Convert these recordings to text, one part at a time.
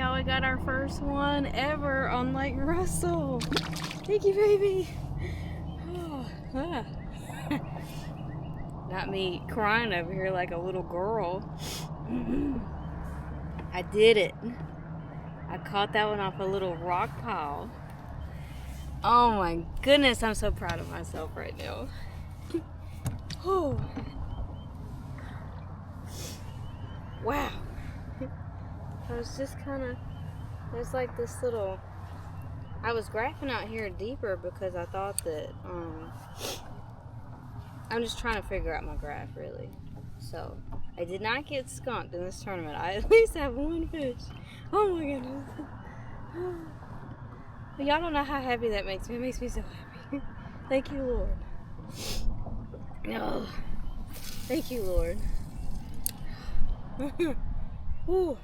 y'all, we got our first one ever on Lake Russell. Thank you, baby. Oh, ah. Not me crying over here like a little girl. I did it. I caught that one off a little rock pile. Oh my goodness, I'm so proud of myself right now. Oh. Wow. I was just kind of, there's like this little, I was graphing out here deeper because I thought that, I'm just trying to figure out my graph really. So, I did not get skunked in this tournament. I at least have one fish. Oh my goodness. But y'all don't know how happy that makes me. It makes me so happy. Thank you, Lord. Oh, thank you, Lord. Ooh.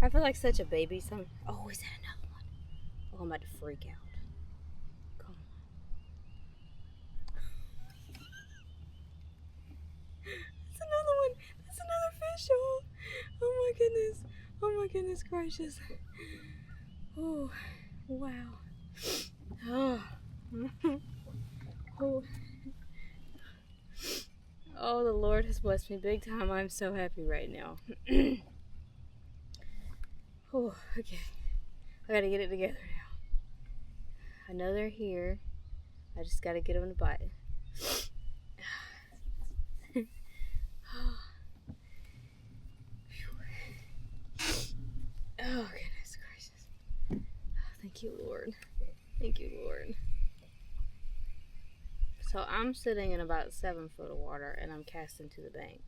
I feel like such a baby. Oh, is that another one? Oh, I'm about to freak out. Come on. That's another one. That's another fish, y'all. Oh my goodness. Oh my goodness gracious. Oh, wow. Oh. Oh. Oh, the Lord has blessed me big time. I'm so happy right now. Oh, okay. I gotta get it together now. I know they're here. I just gotta get them to bite. Oh, goodness gracious. Thank you, Lord. Thank you, Lord. So I'm sitting in about 7 foot of water and I'm casting to the bank.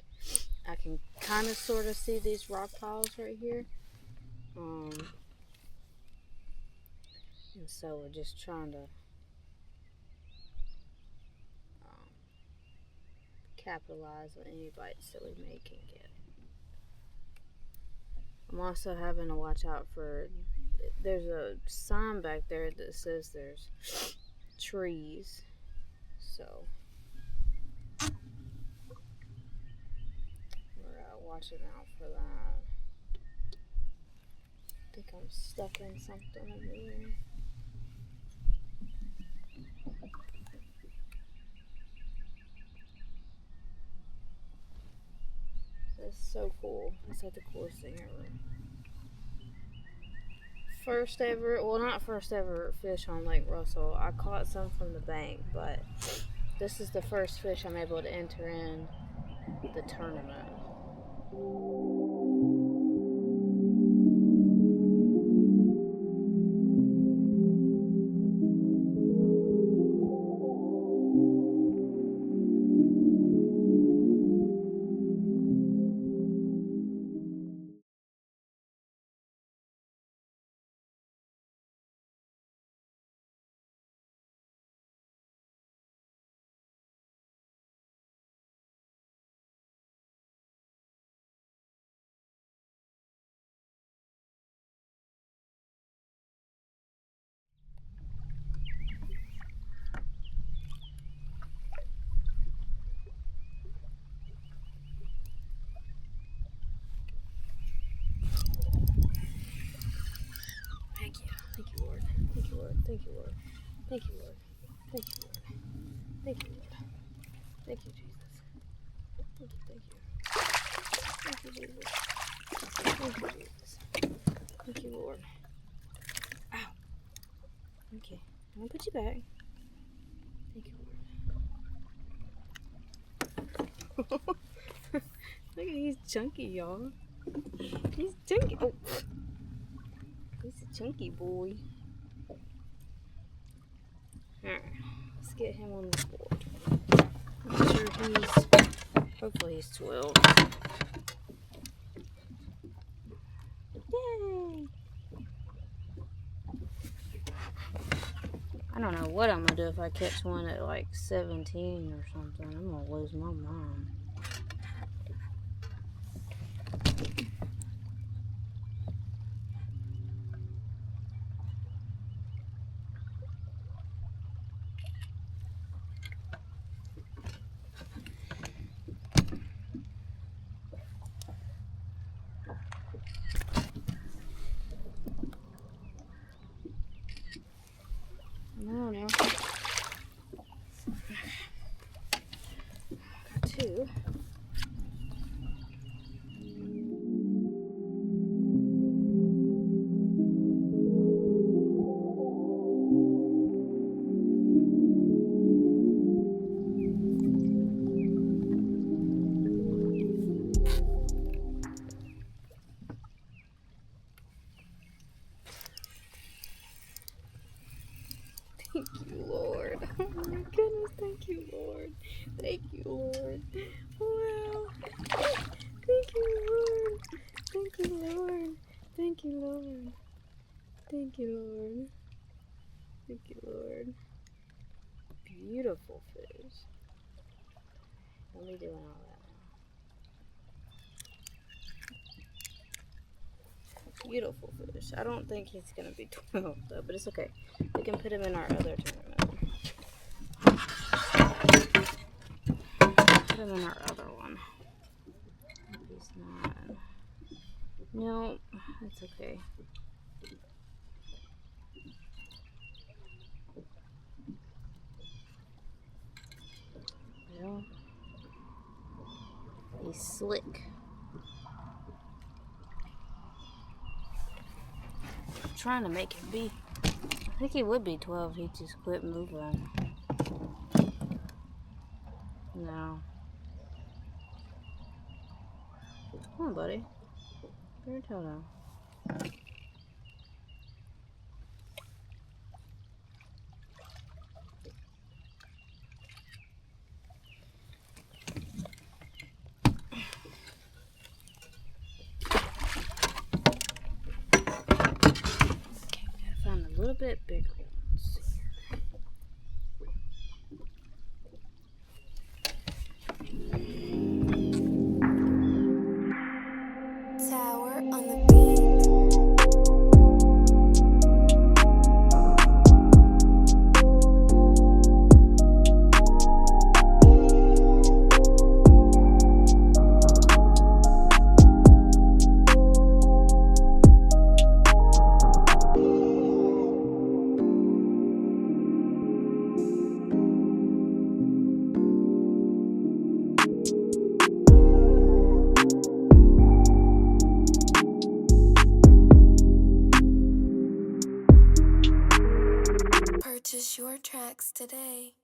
I can kind of sort of see these rock piles right here. And so we're just trying to capitalize on any bites that we may can get. I'm also having to watch out for, there's a sign back there that says there's trees. So we're watching out for that. I think I'm stuck in something in here. That's so cool. That's like the coolest thing ever. First ever, well, not first ever fish on Lake Russell. I caught some from the bank, but this is the first fish I'm able to enter in the tournament. Thank you. Thank you, Lord. Thank you, Lord. Thank you, Lord. Thank you, Lord. Thank you, Lord. Thank you, Lord. Thank you, Jesus. Thank you, thank you. Thank you, Jesus. Thank you, Jesus. Thank you, Lord. Ow. Okay. I'm gonna put you back. Thank you, Lord. Look at he's chunky, y'all. He's chunky. Oh. He's a chunky boy. Alright. Let's get him on the board. I'm sure hopefully he's 12. Yay! I don't know what I'm gonna do if I catch one at like 17 or something. I'm gonna lose my mind. too. Thank you, Lord. Oh my goodness, thank you, Lord. Thank you, Lord. Wow. Thank you, Lord. Thank you, Lord. Thank you, Lord. Thank you, Lord. Thank you, Lord. Beautiful fish. Don't be doing all that now. Beautiful fish. I don't think he's gonna be 12 though, but it's okay. We can put him in our other tournament. Put him in our other one. He's not. No, it's okay. Well, he's slick. I'm trying to make him be. I think he would be 12. He just quit moving. No. Come on, buddy. Put your toe down. Okay, we gotta find a little bit bigger ones. Tower on the beat. Purchase your tracks today.